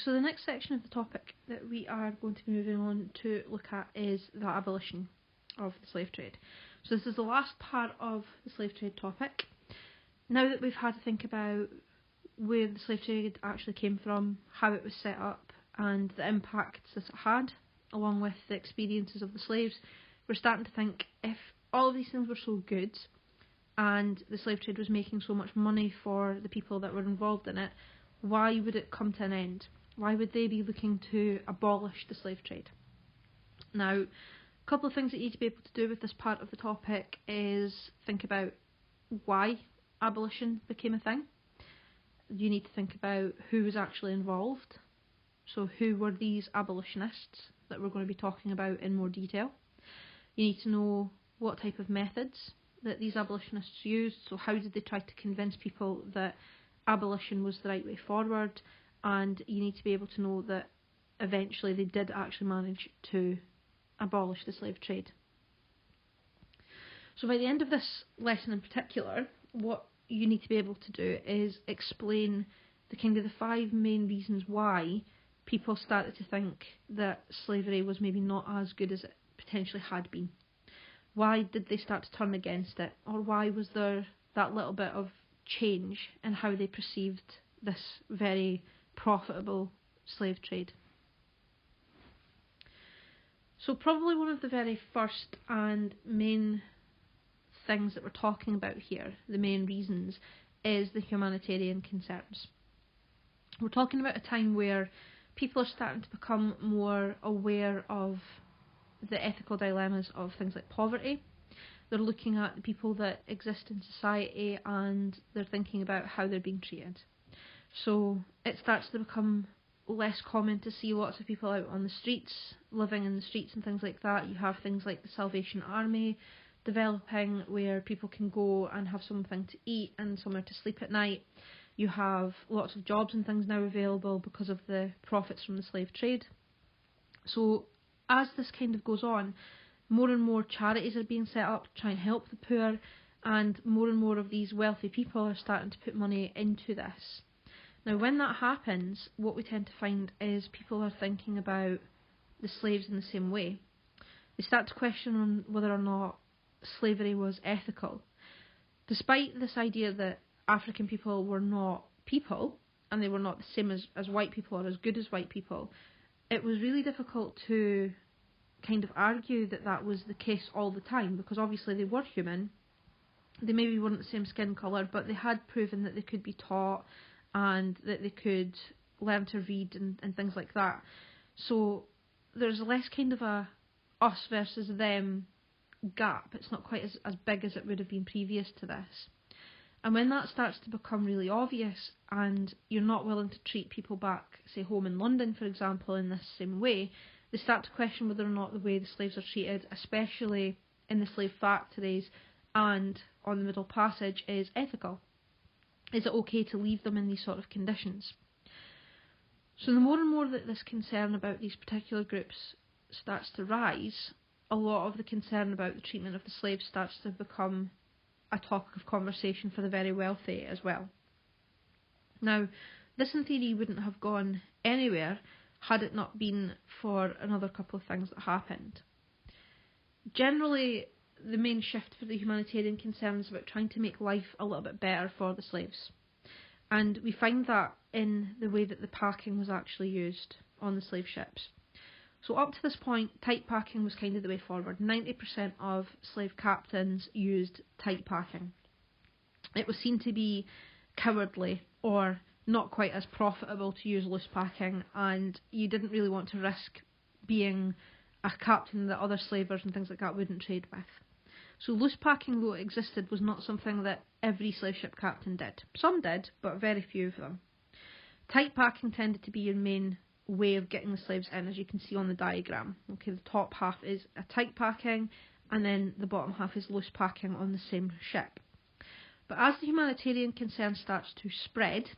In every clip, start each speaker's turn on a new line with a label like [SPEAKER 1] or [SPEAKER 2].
[SPEAKER 1] So the next section of the topic that we are going to be moving on to look at is the abolition of the slave trade. So this is the last part of the slave trade topic. Now that we've had to think about where the slave trade actually came from, how it was set up, and the impacts that it had, along with the experiences of the slaves, we're starting to think, if all of these things were so good and the slave trade was making so much money for the people that were involved in it, why would it come to an end? Why would they be looking to abolish the slave trade? Now, a couple of things that you need to be able to do with this part of the topic is think about why abolition became a thing. You need to think about who was actually involved. So who were these abolitionists that we're going to be talking about in more detail? You need to know what type of methods that these abolitionists used. So how did they try to convince people that abolition was the right way forward? And you need to be able to know that eventually they did actually manage to abolish the slave trade. So by the end of this lesson in particular, what you need to be able to do is explain the kind of the 5 main reasons why people started to think that slavery was maybe not as good as it potentially had been. Why did they start to turn against it? Or why was there that little bit of change in how they perceived this very profitable slave trade? So probably one of the very first and main things that we're talking about here, the main reasons, is the humanitarian concerns. We're talking about a time where people are starting to become more aware of the ethical dilemmas of things like poverty. They're looking at the people that exist in society and they're thinking about how they're being treated. So it starts to become less common to see lots of people out on the streets, living in the streets and things like that. You have things like the Salvation Army developing, where people can go and have something to eat and somewhere to sleep at night. You have lots of jobs and things now available because of the profits from the slave trade. So as this kind of goes on, more and more charities are being set up to try and help the poor, and more of these wealthy people are starting to put money into this. Now when that happens, what we tend to find is people are thinking about the slaves in the same way. They start to question whether or not slavery was ethical. Despite this idea that African people were not people, and they were not the same as white people or as good as white people, it was really difficult to kind of argue that that was the case all the time, because obviously they were human. They maybe weren't the same skin colour, but they had proven that they could be taught and that they could learn to read and things like that. So there's less kind of a us versus them gap. It's not quite as big as it would have been previous to this. And when that starts to become really obvious and you're not willing to treat people back, say home in London for example, in this same way, they start to question whether or not the way the slaves are treated, especially in the slave factories and on the Middle Passage, is ethical. Is it okay to leave them in these sort of conditions? So the more and more that this concern about these particular groups starts to rise, a lot of the concern about the treatment of the slaves starts to become a topic of conversation for the very wealthy as well. Now, this in theory wouldn't have gone anywhere had it not been for another couple of things that happened. Generally, the main shift for the humanitarian concern is about trying to make life a little bit better for the slaves. And we find that in the way that the packing was actually used on the slave ships. So up to this point, tight packing was kind of the way forward. 90% of slave captains used tight packing. It was seen to be cowardly or not quite as profitable to use loose packing, and you didn't really want to risk being a captain that other slavers and things like that wouldn't trade with. So loose packing, though it existed, was not something that every slave ship captain did. Some did, but very few of them. Tight packing tended to be your main way of getting the slaves in, as you can see on the diagram. Okay, the top half is a tight packing, and then the bottom half is loose packing on the same ship. But as the humanitarian concern starts to spread,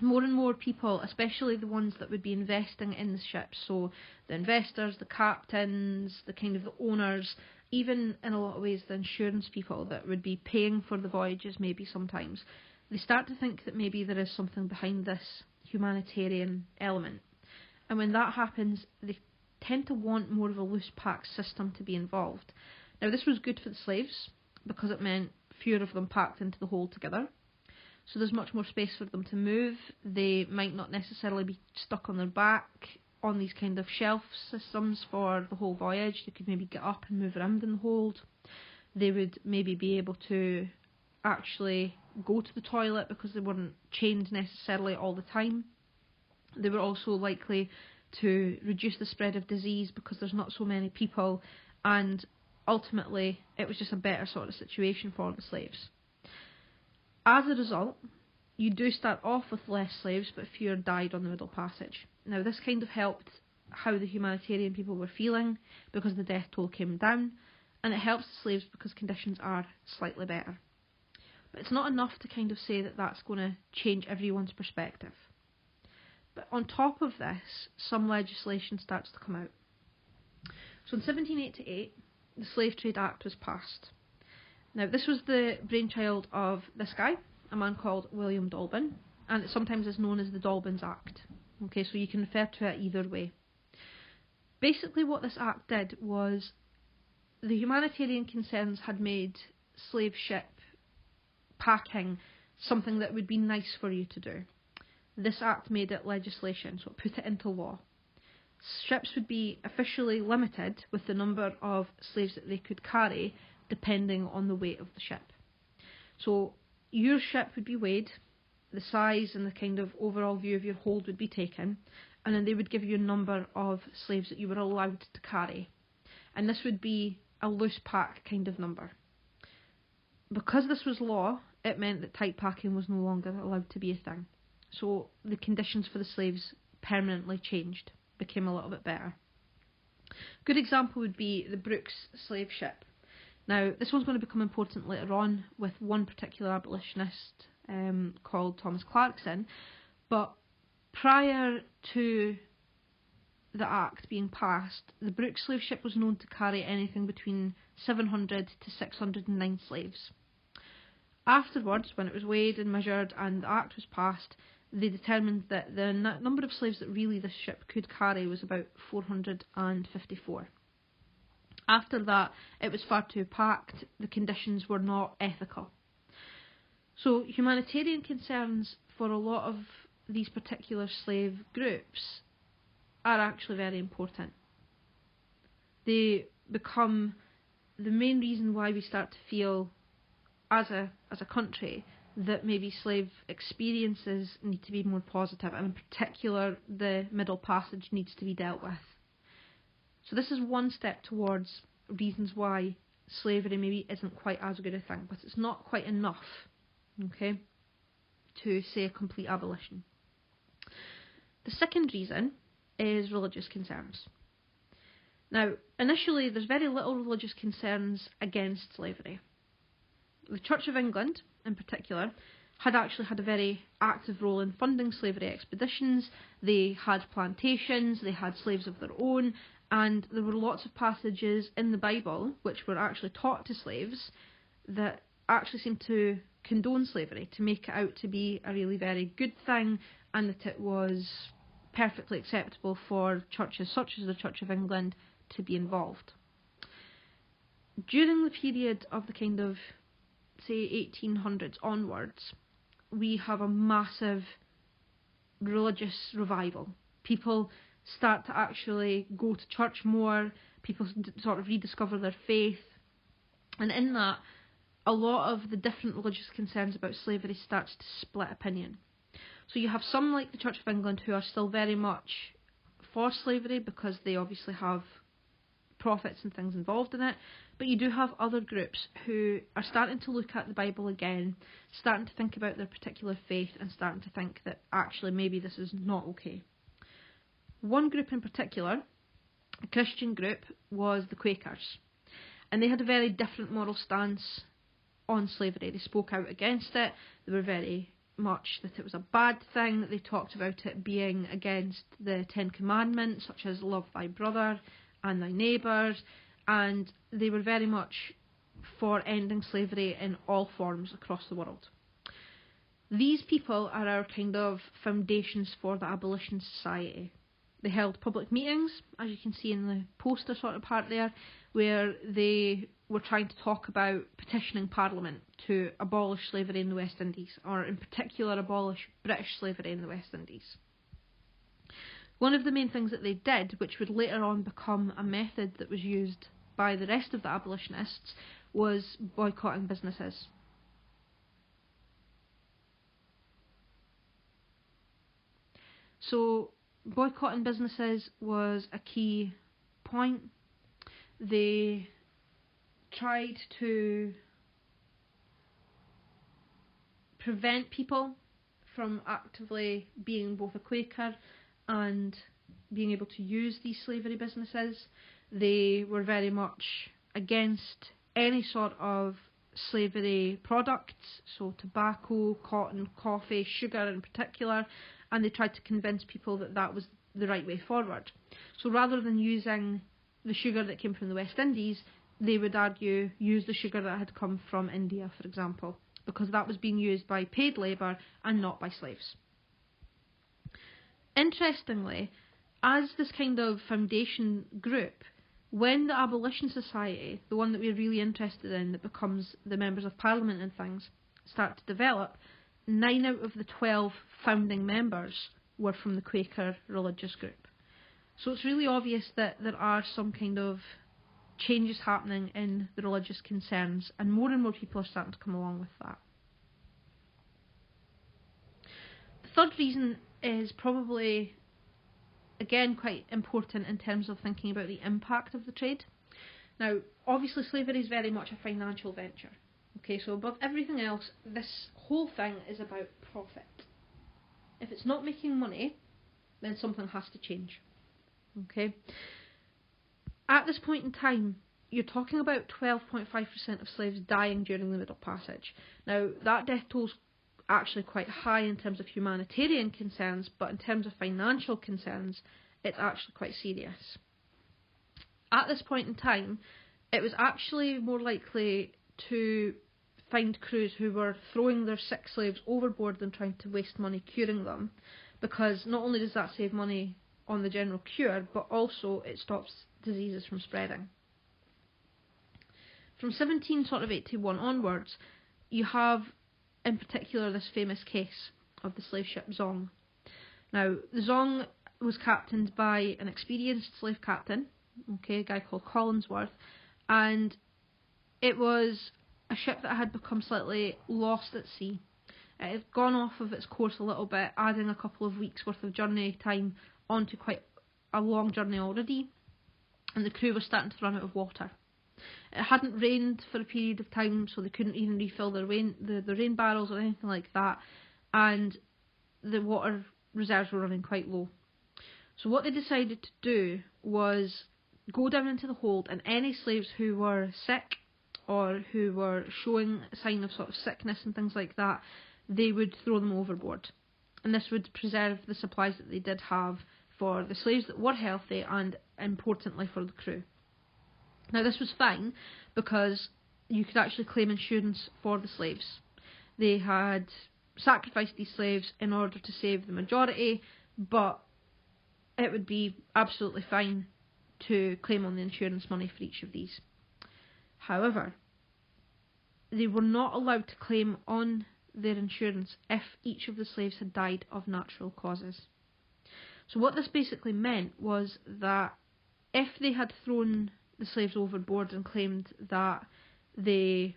[SPEAKER 1] more and more people, especially the ones that would be investing in the ships, so the investors, the captains, the kind of the owners, even in a lot of ways the insurance people that would be paying for the voyages maybe sometimes, they start to think that maybe there is something behind this humanitarian element. And when that happens, they tend to want more of a loose pack system to be involved. Now, this was good for the slaves because it meant fewer of them packed into the hold together. So there's much more space for them to move. They might not necessarily be stuck on their back on these kind of shelf systems for the whole voyage. They could maybe get up and move around in the hold. They would maybe be able to actually go to the toilet because they weren't chained necessarily all the time. They were also likely to reduce the spread of disease because there's not so many people, and ultimately it was just a better sort of situation for the slaves. As a result, you do start off with less slaves, but fewer died on the Middle Passage. Now, this kind of helped how the humanitarian people were feeling because the death toll came down, and it helps the slaves because conditions are slightly better. But it's not enough to kind of say that that's going to change everyone's perspective. But on top of this, some legislation starts to come out. So in 1788, the Slave Trade Act was passed. Now, this was the brainchild of this guy, a man called William Dolben, and it sometimes is known as the Dolben's Act. Okay, so you can refer to it either way. Basically, what this act did was the humanitarian concerns had made slave ship packing something that would be nice for you to do. This act made it legislation, so it put it into law. Ships would be officially limited with the number of slaves that they could carry depending on the weight of the ship. So your ship would be weighed, the size and the kind of overall view of your hold would be taken, and then they would give you a number of slaves that you were allowed to carry. And this would be a loose pack kind of number. Because this was law, it meant that tight packing was no longer allowed to be a thing. So the conditions for the slaves permanently changed, became a little bit better. A good example would be the Brooks slave ship. Now, this one's going to become important later on with one particular abolitionist called Thomas Clarkson, but prior to the Act being passed, the Brooks slave ship was known to carry anything between 700 to 609 slaves. Afterwards, when it was weighed and measured and the Act was passed, they determined that the number of slaves that really this ship could carry was about 454. After that, it was far too packed, the conditions were not ethical. So humanitarian concerns for a lot of these particular slave groups are actually very important. They become the main reason why we start to feel as a country that maybe slave experiences need to be more positive, and in particular the Middle Passage needs to be dealt with. So this is one step towards reasons why slavery maybe isn't quite as good a thing, but it's not quite enough, okay, to say a complete abolition. The second reason is religious concerns. Now, initially there's very little religious concerns against slavery. The Church of England, in particular, had actually had a very active role in funding slavery expeditions. They had plantations, they had slaves of their own, and there were lots of passages in the Bible which were actually taught to slaves that actually seemed to condone slavery, to make it out to be a really very good thing, and that it was perfectly acceptable for churches such as the Church of England to be involved. During the period of the kind of, say, 1800s onwards, we have a massive religious revival. People start to actually go to church more, people sort of rediscover their faith, and in that, a lot of the different religious concerns about slavery starts to split opinion. So you have some like the Church of England who are still very much for slavery because they obviously have profits and things involved in it, but you do have other groups who are starting to look at the Bible again, starting to think about their particular faith and starting to think that actually maybe this is not okay. One group in particular, a Christian group, was the Quakers, and they had a very different moral stance on slavery. They spoke out against it. They were very much that it was a bad thing, that they talked about it being against the 10 Commandments, such as love thy brother and thy neighbours, and they were very much for ending slavery in all forms across the world. These people are our kind of foundations for the abolition society. They held public meetings, as you can see in the poster sort of part there, where they were trying to talk about petitioning Parliament to abolish slavery in the West Indies, or in particular abolish British slavery in the West Indies. One of the main things that they did, which would later on become a method that was used by the rest of the abolitionists, was boycotting businesses. So boycotting businesses was a key point. They tried to prevent people from actively being both a Quaker and being able to use these slavery businesses. They were very much against any sort of slavery products, so tobacco, cotton, coffee, sugar in particular, and they tried to convince people that that was the right way forward. So rather than using the sugar that came from the West Indies, they would argue use the sugar that had come from India, for example, because that was being used by paid labour and not by slaves. Interestingly, as this kind of foundation group, when the Abolition Society, the one that we're really interested in, that becomes the members of Parliament and things, start to develop, 9 out of the 12 founding members were from the Quaker religious group. So it's really obvious that there are some kind of changes happening in the religious concerns, and more people are starting to come along with that. The third reason is probably, again, quite important in terms of thinking about the impact of the trade. Now, obviously slavery is very much a financial venture. Okay, so above everything else, this whole thing is about profit. If it's not making money, then something has to change. Okay. At this point in time, you're talking about 12.5% of slaves dying during the Middle Passage. Now, that death toll is actually quite high in terms of humanitarian concerns, but in terms of financial concerns, it's actually quite serious. At this point in time, it was actually more likely to find crews who were throwing their sick slaves overboard than trying to waste money curing them, because not only does that save money on the general cure, but also it stops diseases from spreading. From 1781 onwards, you have in particular this famous case of the slave ship Zong. Now, the Zong was captained by an experienced slave captain, okay, a guy called Collinsworth, and it was a ship that had become slightly lost at sea. It had gone off of its course a little bit, adding a couple of weeks worth of journey time onto quite a long journey already, and the crew was starting to run out of water. It hadn't rained for a period of time, so they couldn't even refill their rain barrels or anything like that, and the water reserves were running quite low. So what they decided to do was go down into the hold, and any slaves who were sick or who were showing a sign of sort of sickness and things like that, they would throw them overboard. And this would preserve the supplies that they did have for the slaves that were healthy and, importantly, for the crew. Now, this was fine because you could actually claim insurance for the slaves. They had sacrificed these slaves in order to save the majority, but it would be absolutely fine to claim on the insurance money for each of these. However, they were not allowed to claim on their insurance if each of the slaves had died of natural causes. So what this basically meant was that if they had thrown the slaves overboard and claimed that they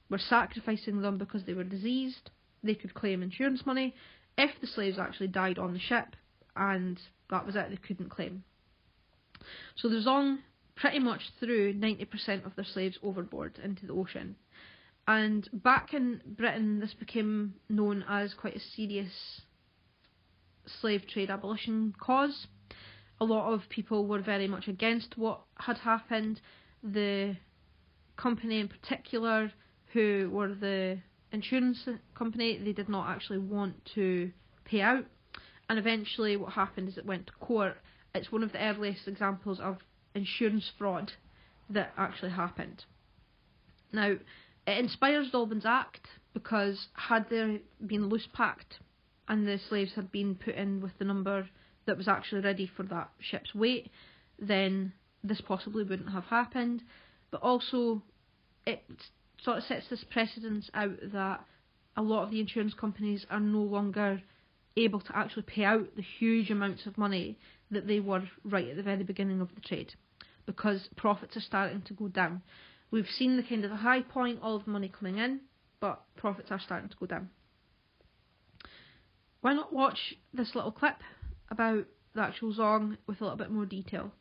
[SPEAKER 1] were sacrificing them because they were diseased, they could claim insurance money. If the slaves actually died on the ship, and that was it, they couldn't claim. So the Zong pretty much threw 90% of their slaves overboard into the ocean. And back in Britain, this became known as quite a serious slave trade abolition cause. A lot of people were very much against what had happened. The company in particular, who were the insurance company, they did not actually want to pay out. And eventually what happened is it went to court. It's one of the earliest examples of insurance fraud that actually happened. Now, it inspires Dolben's Act, because had there been loose packed and the slaves had been put in with the number that was actually ready for that ship's weight, then this possibly wouldn't have happened. But also it sort of sets this precedence out that a lot of the insurance companies are no longer able to actually pay out the huge amounts of money that they were right at the very beginning of the trade, because profits are starting to go down. We've seen the kind of the high point, all of the money coming in, but profits are starting to go down. Why not watch this little clip about the actual song with a little bit more detail?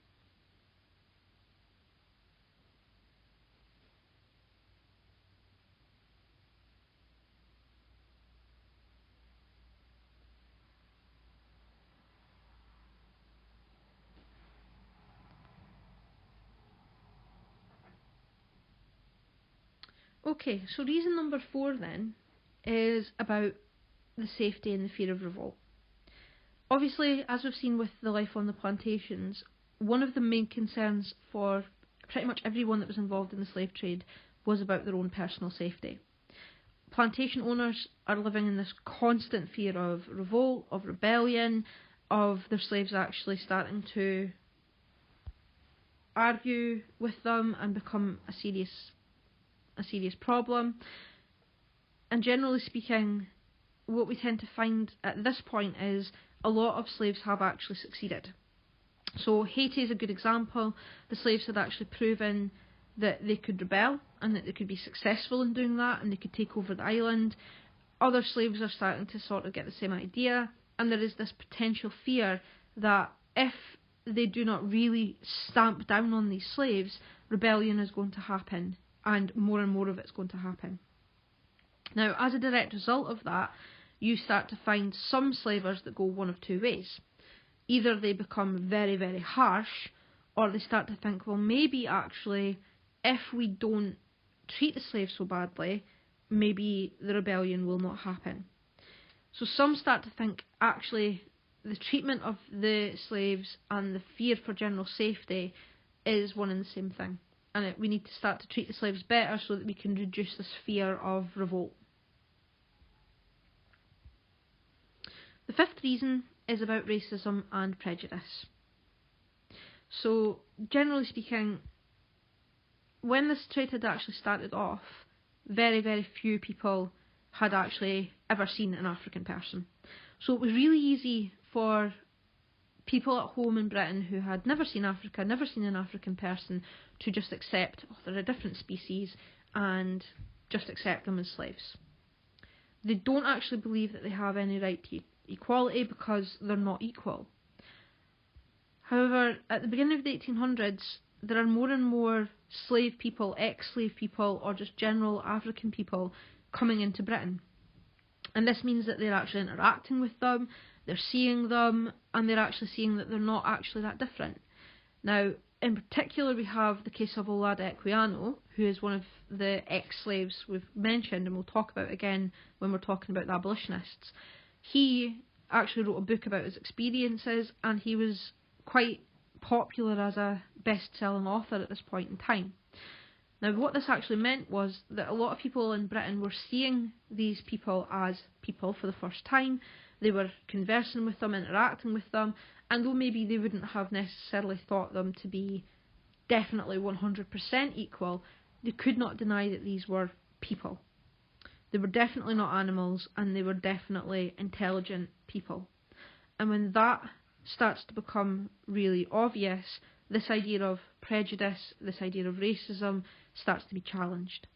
[SPEAKER 1] Okay, so reason number 4 then is about the safety and the fear of revolt. Obviously, as we've seen with the life on the plantations, one of the main concerns for pretty much everyone that was involved in the slave trade was about their own personal safety. Plantation owners are living in this constant fear of revolt, of rebellion, of their slaves actually starting to argue with them and become a serious problem. And generally speaking, what we tend to find at this point is a lot of slaves have actually succeeded. So Haiti is a good example. The slaves had actually proven that they could rebel and that they could be successful in doing that, and they could take over the island. Other slaves are starting to sort of get the same idea, and there is this potential fear that if they do not really stamp down on these slaves, rebellion is going to happen, and more of it's going to happen. Now, as a direct result of that, you start to find some slavers that go one of two ways. Either they become very, very harsh, or they start to think, well, maybe actually, if we don't treat the slaves so badly, maybe the rebellion will not happen. So some start to think, actually, the treatment of the slaves and the fear for general safety is one and the same thing. And we need to start to treat the slaves better so that we can reduce this fear of revolt. The 5th reason is about racism and prejudice. So, generally speaking, when this trade had actually started off, very, very few people had actually ever seen an African person. So it was really easy for people at home in Britain who had never seen Africa, never seen an African person, to just accept, oh, they're a different species, and just accept them as slaves. They don't actually believe that they have any right to equality because they're not equal. However, at the beginning of the 1800s, there are more and more slave people, ex-slave people, or just general African people coming into Britain. And this means that they're actually interacting with them, they're seeing them, and they're actually seeing that they're not actually that different. Now, in particular, we have the case of Olada Equiano, who is one of the ex-slaves we've mentioned, and we'll talk about again when we're talking about the abolitionists. He actually wrote a book about his experiences, and he was quite popular as a best-selling author at this point in time. Now, what this actually meant was that a lot of people in Britain were seeing these people as people for the first time. They were conversing with them, interacting with them, and though maybe they wouldn't have necessarily thought them to be definitely 100% equal, they could not deny that these were people. They were definitely not animals, and they were definitely intelligent people. And when that starts to become really obvious, this idea of prejudice, this idea of racism, starts to be challenged.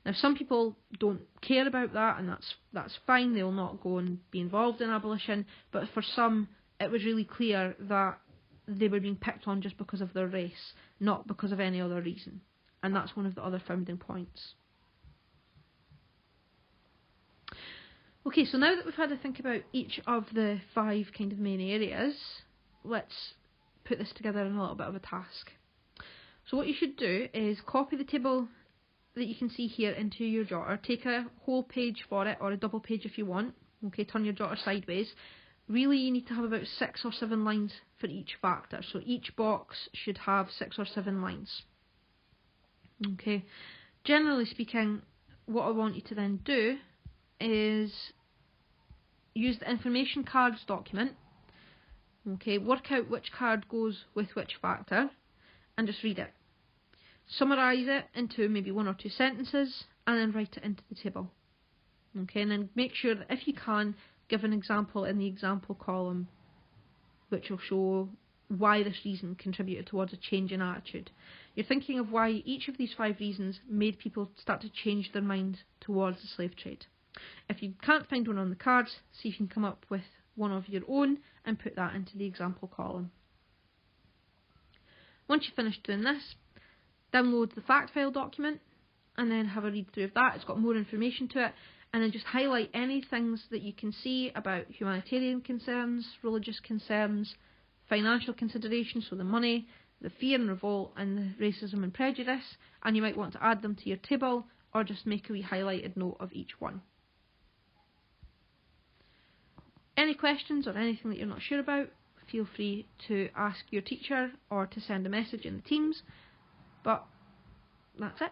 [SPEAKER 1] Now, some people don't care about that, and that's fine. They'll not go and be involved in abolition. But for some, it was really clear that they were being picked on just because of their race, not because of any other reason. And that's one of the other founding points. Okay, so now that we've had a think about each of the 5 kind of main areas, let's put this together in a little bit of a task. So what you should do is copy the table that you can see here into your jotter. Take a whole page for it, or a double page if you want. Okay, turn your jotter sideways. Really, you need to have about 6 or 7 lines for each factor. So each box should have 6 or 7 lines. Okay, generally speaking, what I want you to then do is use the information cards document. Okay, work out which card goes with which factor and just read it. Summarise it into maybe 1 or 2 sentences and then write it into the table. Okay, and then make sure that if you can, give an example in the example column which will show why this reason contributed towards a change in attitude. You're thinking of why each of these 5 reasons made people start to change their mind towards the slave trade. If you can't find one on the cards, see if you can come up with one of your own and put that into the example column. Once you've finished doing this, download the fact file document and then have a read through of that. It's got more information to it, and then just highlight any things that you can see about humanitarian concerns, religious concerns, financial considerations, so the money, the fear and revolt, and the racism and prejudice, and you might want to add them to your table or just make a wee highlighted note of each one. Any questions or anything that you're not sure about, feel free to ask your teacher or to send a message in the Teams, but that's it.